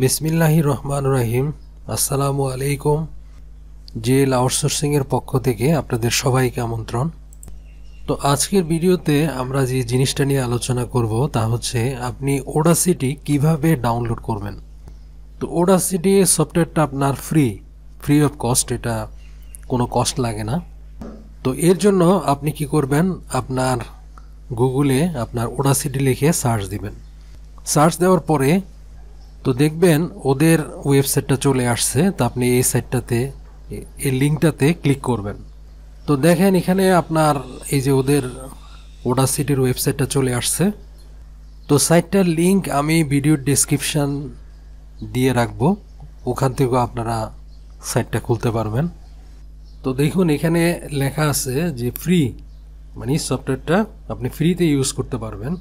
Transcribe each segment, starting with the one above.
বিসমিল্লাহির রহমানির রহিম। আসসালামু আলাইকুম। জেল আউটসোর্সিং এর পক্ষ থেকে আপনাদের সবাইকে আমন্ত্রণ। তো আজকের ভিডিওতে আমরা যে জিনিসটা নিয়ে আলোচনা করব তা হচ্ছে আপনি Audacity কিভাবে ডাউনলোড করবেন। তো Audacity সফটওয়্যারটা আপনার ফ্রি অফ কস্ট, এটা কোনো কস্ট লাগে না। তো এর জন্য আপনি কি করবেন, আপনার গুগলে আপনার Audacity লিখে সার্চ দিবেন। সার্চ দেওয়ার পরে তো দেখবেন ওদের ওয়েবসাইটটা চলে আসছে। তো আপনি এই সাইটটাতে, এই লিঙ্কটাতে ক্লিক করবেন। তো দেখেন এখানে আপনার এই যে ওদের Audacityর ওয়েবসাইটটা চলে আসছে। তো সাইটটার লিঙ্ক আমি ভিডিওর ডেসক্রিপশন দিয়ে রাখবো, ওখান থেকেও আপনারা সাইটটা খুলতে পারবেন। তো দেখুন এখানে লেখা আছে যে ফ্রি, মানে সফটওয়্যারটা আপনি ফ্রিতে ইউজ করতে পারবেন।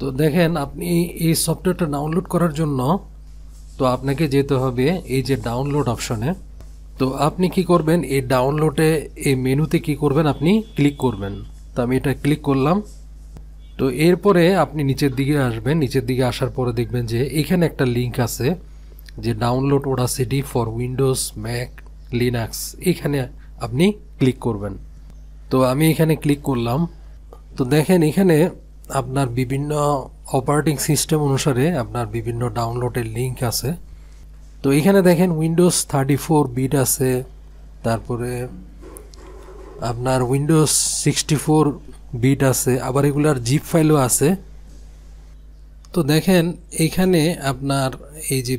তো দেখেন আপনি এই সফটওয়্যারটা ডাউনলোড করার জন্য তো আপনাকে যেতে হবে এই যে ডাউনলোড অপশনে। তো আপনি কি করবেন, এই ডাউনলোডে এই মেনুতে কি করবেন, আপনি ক্লিক করবেন। তো আমি এটা ক্লিক করলাম। তো এরপরে আপনি নিচের দিকে আসবেন। নিচের দিকে আসার পরে দেখবেন যে এখানে একটা লিঙ্ক আছে যে download Audacity for Windows, Mac, Linux. এখানে আপনি ক্লিক করবেন। তো আমি এখানে ক্লিক করলাম। তো দেখেন এখানে আপনার বিভিন্ন অপারেটিং সিস্টেম অনুসারে আপনার বিভিন্ন ডাউনলোডের লিঙ্ক আছে। তো এখানে দেখেন উইন্ডোজ 34 বিট আছে, তারপরে আপনার উইন্ডোজ 64 বিট আছে, আবার এগুলার জিপ ফাইলও আছে। তো দেখেন এইখানে আপনার এই যে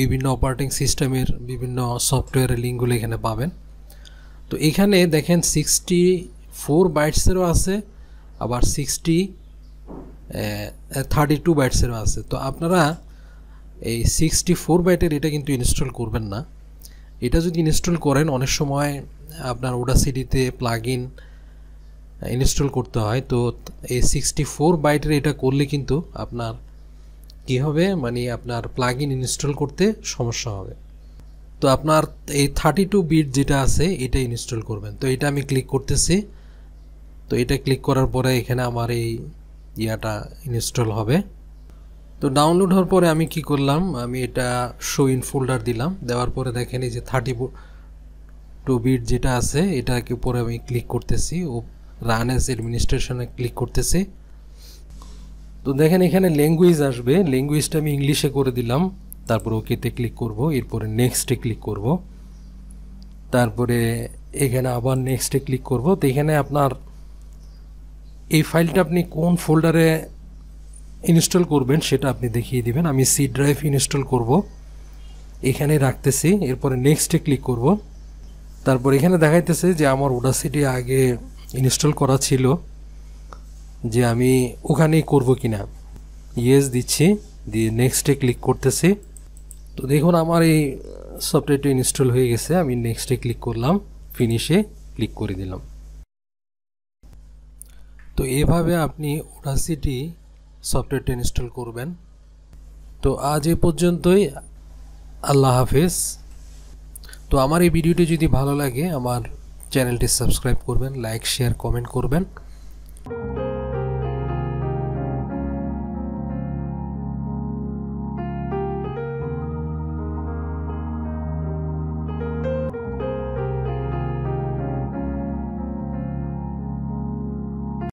বিভিন্ন অপারেটিং সিস্টেমের বিভিন্ন সফটওয়্যারের লিঙ্কগুলো এখানে পাবেন। তো এখানে দেখেন 64 বাইটসেরও আছে, আবার 32 বাইটসেরও আছে। তো আপনারা এই 64 বাইটের এটা কিন্তু ইনস্টল করবেন না। এটা যদি ইনস্টল করেন, অনেক সময় আপনার Audacityতে প্লাগইন ইনস্টল করতে হয়। তো এই 64 বাইটের এটা করলে কিন্তু আপনার কি হবে, মানে আপনার প্লাগইন ইনস্টল করতে সমস্যা হবে। তো আপনার এই 32 বিট যেটা আছে এটা ইনস্টল করবেন। তো এটা আমি ক্লিক করতেছি। তো এটা ক্লিক করার পরে এখানে আমার এই ইয়াটা ইনস্টল হবে। তো ডাউনলোড হওয়ার পরে আমি কি করলাম, আমি এটা শো ইন ফোল্ডার দিলাম। দেওয়ার পরে দেখেন এই যে 32 বিট যেটা আছে এটাকে পরে আমি ক্লিক করতেছি ও রান অ্যাজ অ্যাডমিনিস্ট্রেশনে ক্লিক করতেছি। তো দেখেন এখানে ল্যাঙ্গুয়েজ আসবে, ল্যাঙ্গুয়েজটা আমি ইংলিশে করে দিলাম। তারপর ওকেতে ক্লিক করব, এরপরে নেক্সটে ক্লিক করব, তারপরে এখানে আবার নেক্সটে ক্লিক করব। তো এখানে আপনার এই ফাইলটা আপনি কোন ফোল্ডারে ইনস্টল করবেন সেটা আপনি দেখিয়ে দিবেন। আমি সি ড্রাইভ ইনস্টল করব, এখানে রাখতেছি। এরপরে নেক্সটে ক্লিক করব। তারপর এখানে দেখাইতেছে যে আমার Audacity আগে ইনস্টল করা ছিল, যে আমি ওখানেই করব কিনা। ইয়েস দিচ্ছি, দিয়ে নেক্সটে ক্লিক করতেছি। তো দেখুন আমার এই সফটওয়্যারটা ইনস্টল হয়ে গেছে। আমি নেক্সটে ক্লিক করলাম, ফিনিশে ক্লিক করে দিলাম। তো এভাবে আপনি Audacity সফটওয়্যারটা ইনস্টল করবেন। তো আজ এ পর্যন্তই, আল্লাহ হাফেজ। তো আমার এই ভিডিওটি যদি ভালো লাগে আমার চ্যানেলটি সাবস্ক্রাইব করবেন, লাইক, শেয়ার, কমেন্ট করবেন।